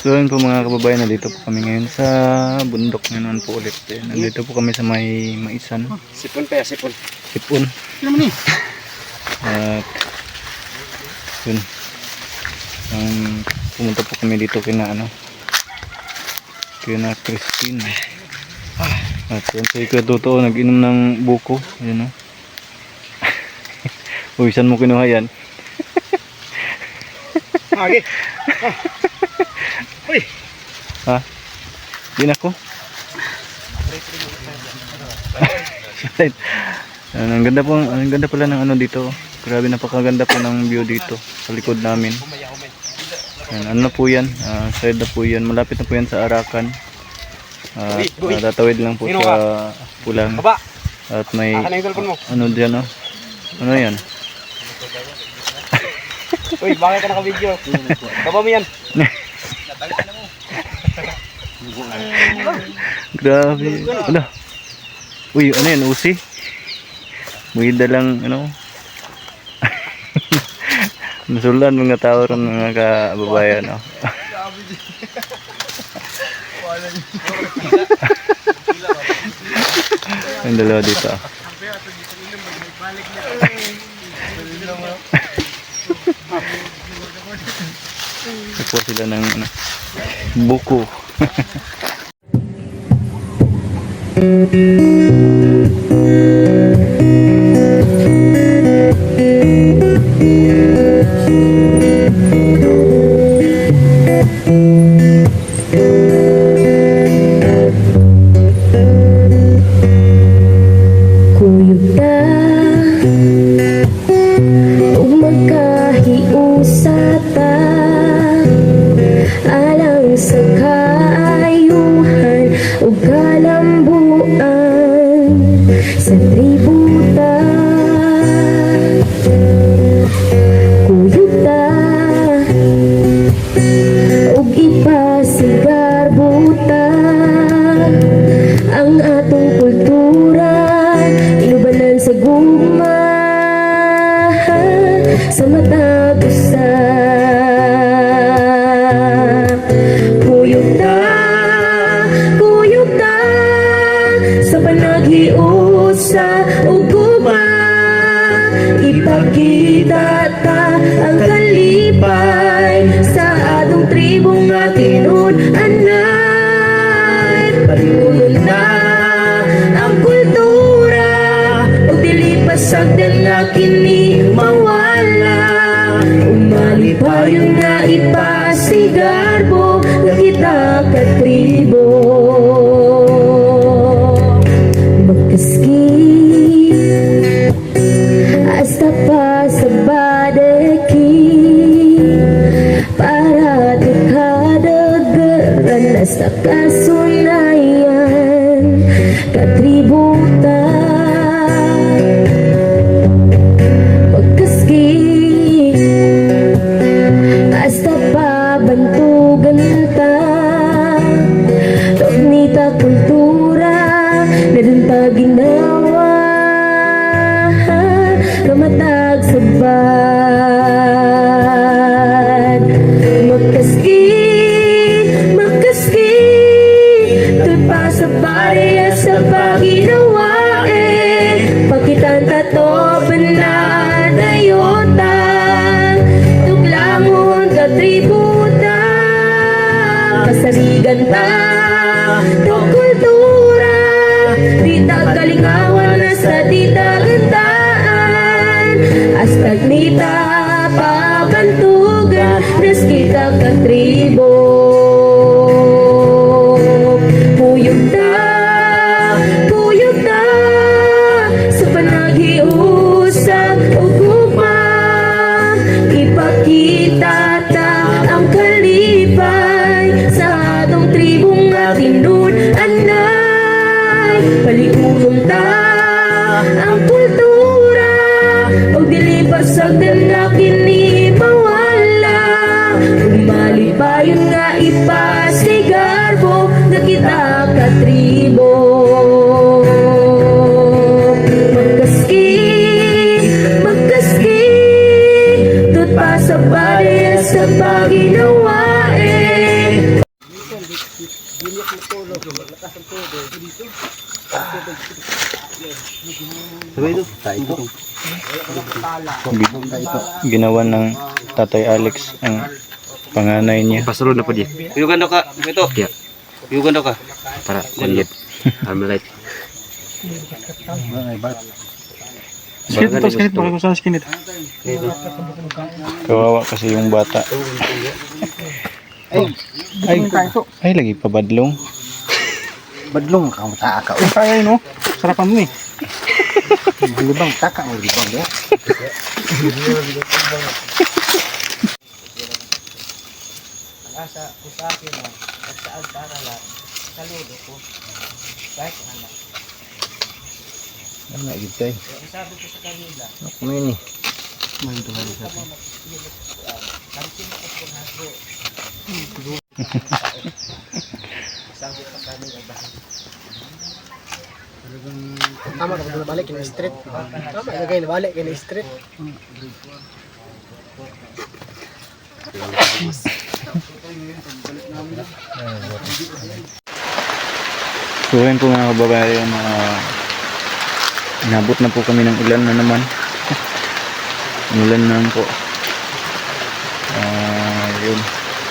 So yun po mga kababayan, nandito po kami ngayon sa bundok naman po ulit. Nandito po kami sa may maisan. Sipon pa ya, sipon. Sipon. Ano ni? At yun. Pumunta po kami dito kina Christine. At yun sa ikaw totoo, nag-inom ng buko. Ayan o. Uy, saan mo kinuha yan? Okay. Uy. Ha? Din ako? Ang ganda pala ng dito. Grabe, napakaganda po ng view dito sa likod namin. Ano na po yan? Side na po yan. Malapit na po yan sa Arakan. Tatawid lang po sa Pulang. At may ano dyan o? Ano yan? Uy, bakit ka naka-video? Baba mo yan. Grabe. Ano? Uy, ano yan? Usi? May dalang nasulan mga tao ron mga kababayan. Ang dalawa dito. Nakuha sila ng buko. Sa tributa kuyuta ug ipasigar buta ang atong kultura, inubanan sa gugma sa matag usa. Kuyuta, kuyuta sa panaghiusa ug guba, ipakita ta ang kalipay sa atong tribo nga tinud-anay. Pagulon na ang kultura ug dili pasagdan nga kini mawala. Umalipayon nga ipasigarbo nga kita ka tribo. Hasta pa sa badaki para dekada-garan hasta kasunayan katributa pagkaski hasta pa bantugan ta tognita kultura na dun pa ginawa kamatag sabad. Magkaski, magkaski tuy pa sa barya sa paginawa pakitan tato panadayota tuglangon ka tributa kasarigan ta to kultura di tagalingawan na sa di tagandaan hasta nita pabantugan nas kita ka tribo. Puyog ta sa panaghiusap ug gugma, ipakita ta ang kalipay sa atong tribo nga tinud-anay. Palihulong ta ang kultura ug dili pasagdan nga kini mawala. Umalipayon nga ipasigarbo nga kita ka tribo. Magkaski, magkaski tut pa sa barya sa paginawa ito. Ginawa ng Tatay Alex ang panganay niya. Pasulod na po di. Piyugan daw ka. Ito. Yeah. Piyugan daw ka. Para kunyit. Armalite. Skinit to, skinit. Baka kung saan skinit. Kawawa kasi yung bata. Ay, lagi pa badlong. Badlong ka mo taka. Ay, kaya yun, no? Sarapan mo eh. Libang taka mo libang ya. Ano ito eh? Ako mo yun eh. Tama ka na balik kina street. Tama ilagay na balik kina street. So yun po mga kababayan, inabot na po kami ng ulan na naman. Ulan na po. Yun.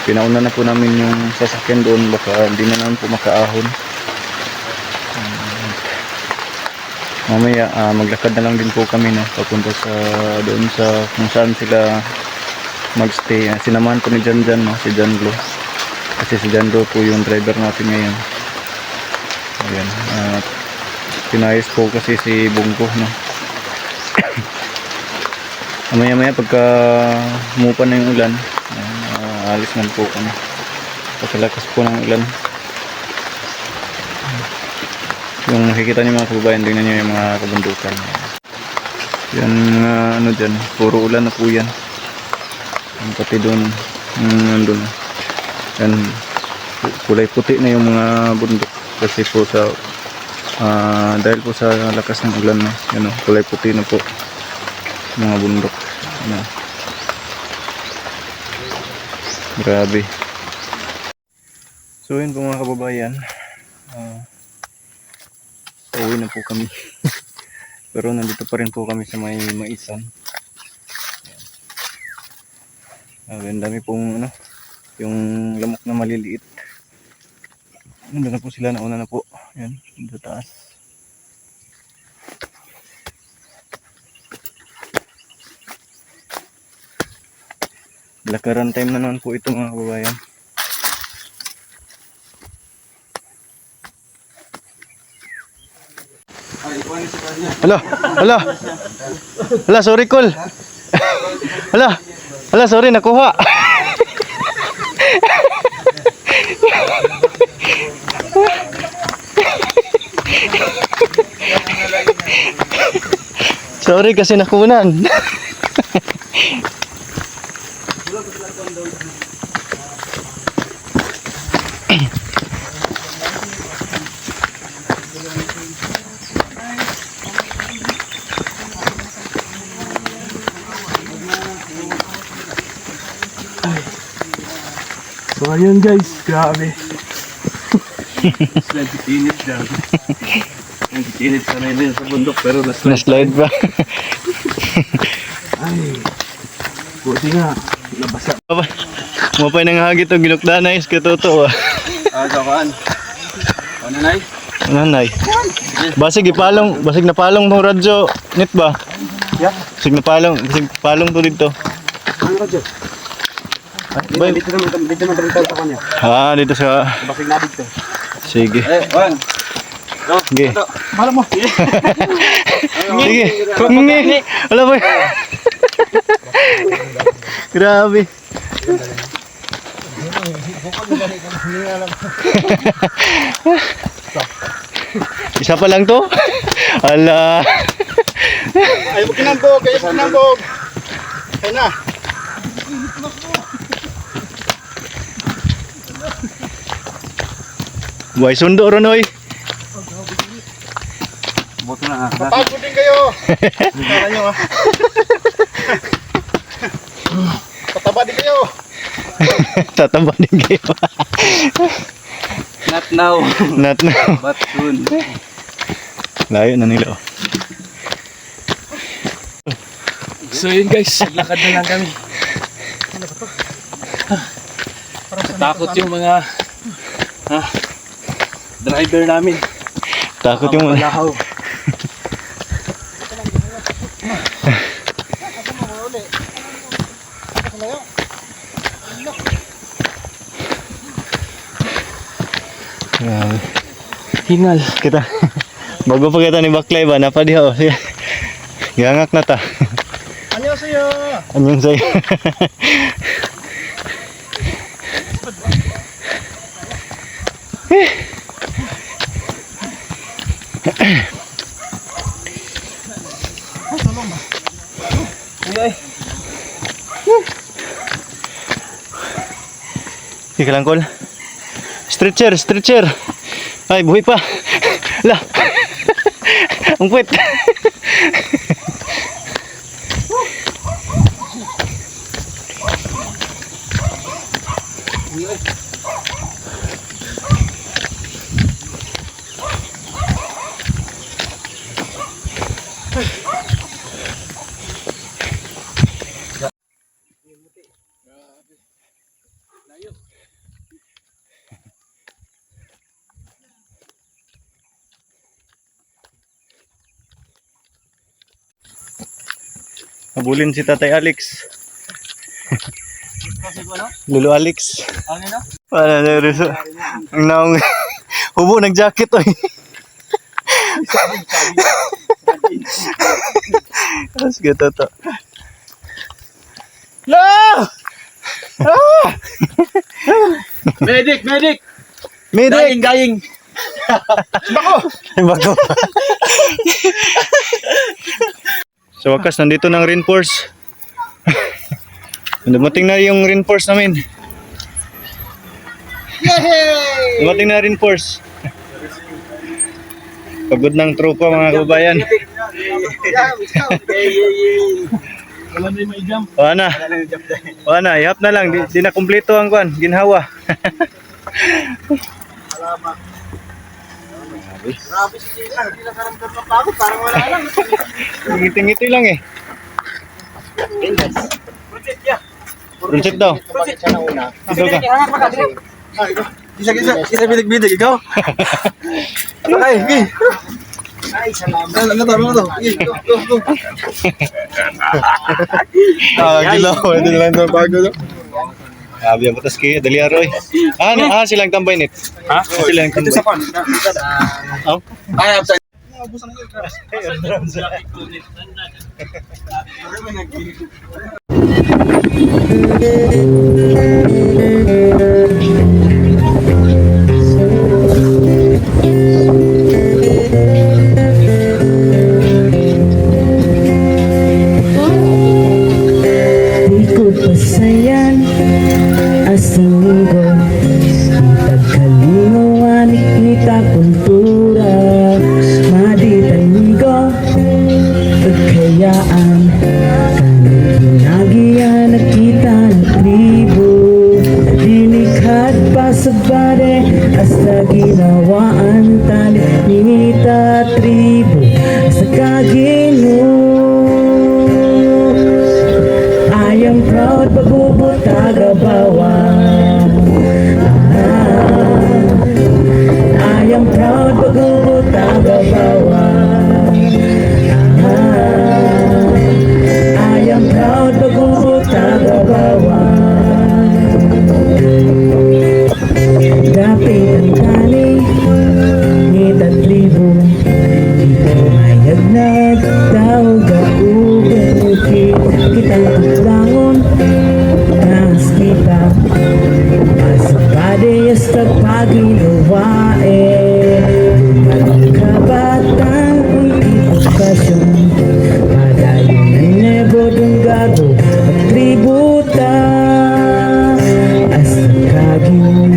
Pinauna na po namin yung sasakyan doon, baka hindi na naman po makaahon. Mamaya maglakad na lang din po kami, no, papunta sa doon sa kung saan sila magstay. Sinamahan po ni Janjan, no, si Janlo. Kasi si Janlo po yung driver natin ngayon. Ayan. Pinayos po kasi si Bungko, no. Maya pagka umupa na yung ulan, alis na po kami. Pagkalakas po ng ulan. Yung makikita niyo mga kababayan, tingnan niyo yung mga kabundukan. Yan mga ano dyan, puro ulan na po yan. Yung pati doon, nandun. Yan, kulay puti na yung mga bundok. Kasi po sa, dahil po sa lakas ng ulan na, yan o, kulay puti na po mga bundok. Yan. Grabe. So yun po mga kababayan, uwi na po kami. Pero nandito pa rin po kami sa may maisan. Ang dami pong ano, yung lamok na maliliit. Nandun na po sila, nauna na po. Yan, dito taas. Lakaran time na naman po ito mga kababayan. Hala, sorry Col. Hala, sorry, nakuha. Sorry kasi nakunan. So ayun guys, grabe. Init daw. Init sa rin sa bundok pero Na-slide pa. Ay, buti nga, nabasa. Mapay nang hagit o ginukda na is katuto. Kawan. Ano nay? Nanay. Basig napalong tong radyo nit ba? Yeah. Basig napalong to dito. Ano ka dyan? Dito naman tayo sa kanya. Dito sa Basig na dito. sige. Wan. Sige. Malam mo. Sige. Ngi. Wala ba? Grabe. Isa pa lang to? Ala. Ay, kinambog, ay kinambog. Ayun na. Buhay sundo ron oy. Boto na. Pagod din kayo. Tara nyo ah. Pataba din kayo. Tatamba din kayo. Not now. Not now. But soon. Layo na nila oh. So yun guys, lakad na lang kami. Takot yung mga driver namin. Takot yung... Malahaw. Hingal. Kita. Bago pa kita ni Baklay ba? Napadiho. Gangak na ta. Ano sa'yo? Anyong sa'yo. Ika lang, Col. Stretcher, stretcher. Ay, buhay pa. La. Ang puwet. Habulin si Tatay Alex. Lolo Alex. Wala na rin sa... Ang naong... Hubo, nag-jacket oy. Tapos gata to. No! Ah! Medic! Medic! Medic! Gaying! Ay, bako. Sa wakas, nandito ng reinforce. Dumating na yung reinforce namin. Yay! Dumating na reinforce. Pagod ng tropa mga kabayan. Wala na yung may jump. Wala na. Wala na. Ihap na lang. Di na kumpleto ang kwan. Ginhawa. Grabe sila. Hindi nakaramdam ng pagod. Parang wala lang. Ngiti-ngiti lang eh. Project daw. Bakit siya nauna? Ito ka. Isa binig-binig, ikaw? Okay, okay. Ay, salamat. Ano to? Go. Gila ko. Ito lang ito bago no. Sabi ang batas kayo. Dali aroy. Silang tambay nit. Ha? Silang tambay. Oh? Ay, absent. Ikot pasayan asang linggo Itagkalingawan ikita kultura Maditanigo Pagkayaan Kanaginagian nakita ng tribo Dinikhat pa sa bade Hasta ginawaan tali Ninita tribo Sa kagino I am proud pagubot tagabawa I am proud pagubot tagabawa I am proud pagubot tagabawa Dapit ang tali Ngitat libo Ito ay nagnag Tao gaugan Kitang tutlangon Nas kita Pasapades pagpaginawae Magkabatang ulipokasyon Padayon ng nebo dong gago At tributa Hasta kagin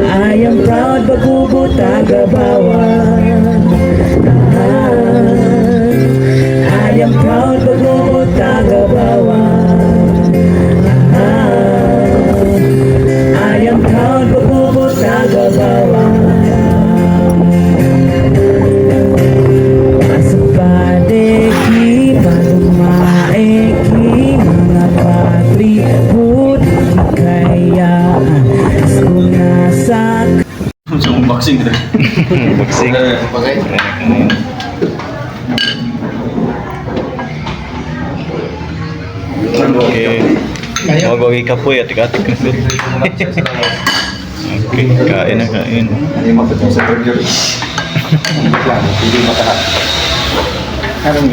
I am proud bagubot tagabawa I am proud bagubot tagabawa I am proud bagubot tagabawa Sa unboxing dito. Unboxing. Okay. Magwagi ka po, atik-atik na sir. Okay, kain na kain. Harang